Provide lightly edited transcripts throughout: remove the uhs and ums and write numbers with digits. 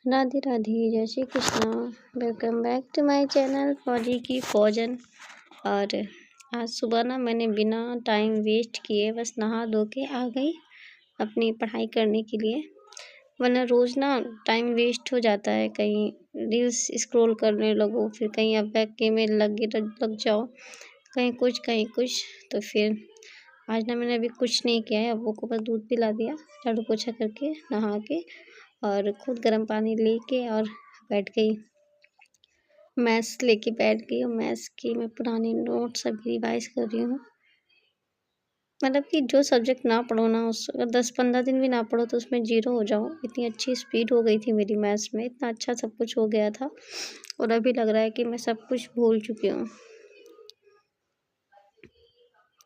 राधे राधे, जय Shri Krishna. Welcome back to my channel फौजी की फौजन। और आज सुबह ना मैंने बिना टाइम वेस्ट किए बस नहा धो के आ गई अपनी पढ़ाई करने के लिए। वरना रोज़ ना टाइम वेस्ट हो जाता है, कहीं रील्स स्क्रॉल करने लगो, फिर कहीं अब बैक में लग जाओ, कहीं कुछ। तो फिर आज ना मैंने अभी कुछ नहीं किया है, अब्बू को बस दूध पिला दिया झाड़ू पोछा करके नहा के, और खुद गर्म पानी लेके और बैठ गई। मैथ्स लेके बैठ गई और मैथ्स की मैं पुराने नोट्स अभी रिवाइज़ कर रही हूँ। मतलब कि जो सब्जेक्ट ना पढ़ो ना, उस अगर 10-15 दिन भी ना पढ़ो तो उसमें ज़ीरो हो जाओ, इतनी अच्छी स्पीड हो गई थी मेरी मैथ्स में, इतना अच्छा सब कुछ हो गया था और अभी लग रहा है कि मैं सब कुछ भूल चुकी हूँ।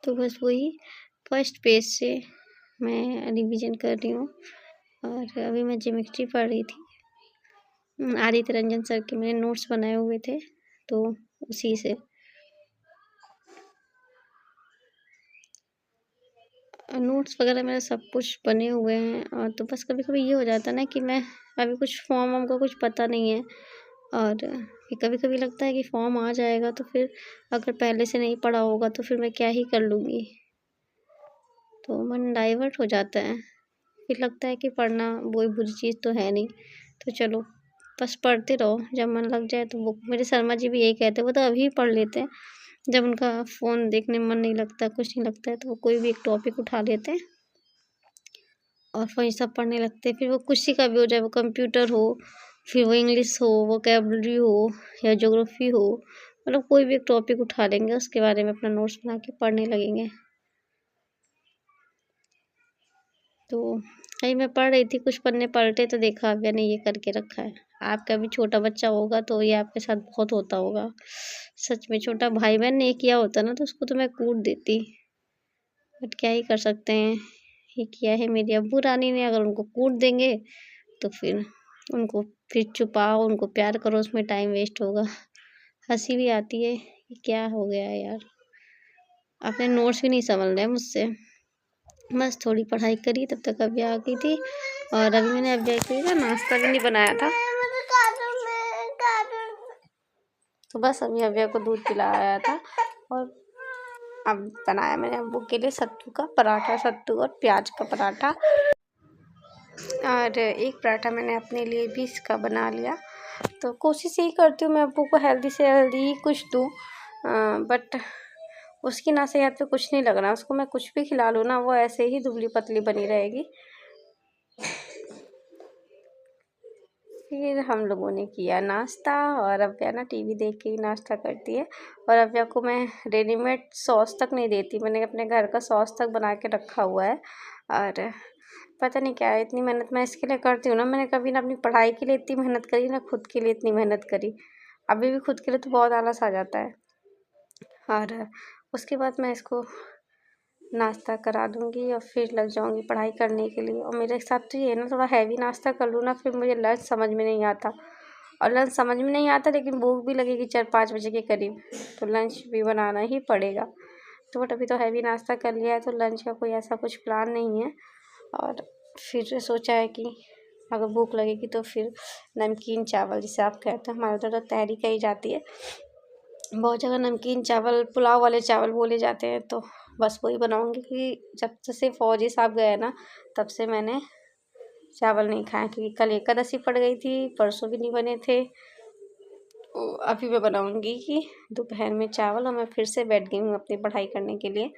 तो बस वही फर्स्ट पेज से मैं रिवीजन कर रही हूँ। और अभी मैं ज्योमेट्री पढ़ रही थी। आदित्य रंजन सर के मैंने नोट्स बनाए हुए थे, तो उसी से नोट्स वगैरह मेरा सब कुछ बने हुए हैं। और तो बस कभी-कभी ये हो जाता है ना कि मैं अभी कुछ फॉर्म वॉर्म का कुछ पता नहीं है, और कभी-कभी लगता है कि फॉर्म आ जाएगा तो फिर अगर पहले से नहीं पढ़ा होगा तो फिर मैं क्या ही कर लूँगी। तो मन डाइवर्ट हो जाता है, फिर लगता है कि पढ़ना कोई बुरी चीज़ तो है नहीं, तो चलो बस पढ़ते रहो, जब मन लग जाए तो बुक। मेरे शर्मा जी भी यही कहते हैं, वो तो अभी पढ़ लेते हैं, जब उनका फ़ोन देखने में मन नहीं लगता, कुछ नहीं लगता है, तो वो कोई भी एक टॉपिक उठा लेते हैं और वही सब पढ़ने लगते हैं। फिर वो किसी का भी हो, जाए वो कंप्यूटर हो, फिर वो इंग्लिश हो, वोकैबुलरी हो या ज्योग्राफी हो, मतलब कोई भी एक टॉपिक उठा लेंगे, उसके बारे में अपना नोट्स बना के पढ़ने लगेंगे। तो वही मैं पढ़ रही थी, कुछ पन्ने पलटे तो देखा अव्या ने ये करके रखा है। आपका भी छोटा बच्चा होगा तो ये आपके साथ बहुत होता होगा। सच में छोटा भाई बहन ने किया होता ना तो उसको तो मैं कूट देती, बट क्या ही कर सकते हैं। ये किया है मेरी अब्बू रानी ने, अगर उनको कूट देंगे तो फिर उनको फिर छुपाओ, उनको प्यार करो, उसमें टाइम वेस्ट होगा। हँसी भी आती है, ये क्या हो गया है यार, अपने नोट्स भी नहीं संभल रहे मुझसे। बस थोड़ी पढ़ाई करी तब तक अव्या आ गई थी, और अभी मैंने अव्या के लिए ना नाश्ता भी नहीं बनाया था, तो बस अभी अव्या को दूध पिलाया था। और अब बनाया मैंने अब्बू के लिए सत्तू का पराठा, सत्तू और प्याज का पराठा, और एक पराठा मैंने अपने लिए भी इसका बना लिया। तो कोशिश यही करती हूँ मैं अब्बू को हेल्दी से हेल्दी ही कुछ दूँ, बट उसकी ना सेहत पे कुछ नहीं लग रहा, उसको मैं कुछ भी खिला लूँ ना वो ऐसे ही दुबली पतली बनी रहेगी। फिर हम लोगों ने किया नाश्ता, और अव्या ना टीवी देख के ही नाश्ता करती है, और अव्या को मैं रेडीमेड सॉस तक नहीं देती, मैंने अपने घर का सॉस तक बना के रखा हुआ है। और पता नहीं क्या है, इतनी मेहनत मैं इसके लिए करती हूँ ना, मैंने कभी ना अपनी पढ़ाई के लिए इतनी मेहनत करी ना खुद के लिए इतनी मेहनत करी। अभी भी खुद के लिए तो बहुत आलस आ जाता है। और उसके बाद मैं इसको नाश्ता करा दूँगी और फिर लग जाऊँगी पढ़ाई करने के लिए। और मेरे साथ तो ये है ना, थोड़ा हैवी नाश्ता कर लूँ ना, फिर मुझे लंच समझ में नहीं आता, और लंच समझ में नहीं आता लेकिन भूख भी लगेगी 4-5 बजे के करीब, तो लंच भी बनाना ही पड़ेगा। तो बट अभी तो हैवी नाश्ता कर लिया है, तो लंच का कोई ऐसा कुछ प्लान नहीं है। और फिर सोचा है कि अगर भूख लगेगी तो फिर नमकीन चावल जिसे आप कहते हैं, हमारे उधर तो तहरी कही जाती है, बहुत जगह नमकीन चावल, पुलाव वाले चावल बोले जाते हैं, तो बस वही बनाऊँगी। क्योंकि जब से फौजी साहब गए ना, तब से मैंने चावल नहीं खाए, क्योंकि कल एकादशी पड़ गई थी, परसों भी नहीं बने थे। अभी मैं बनाऊँगी कि दोपहर में चावल, और मैं फिर से बैठ गई हूँ अपनी पढ़ाई करने के लिए।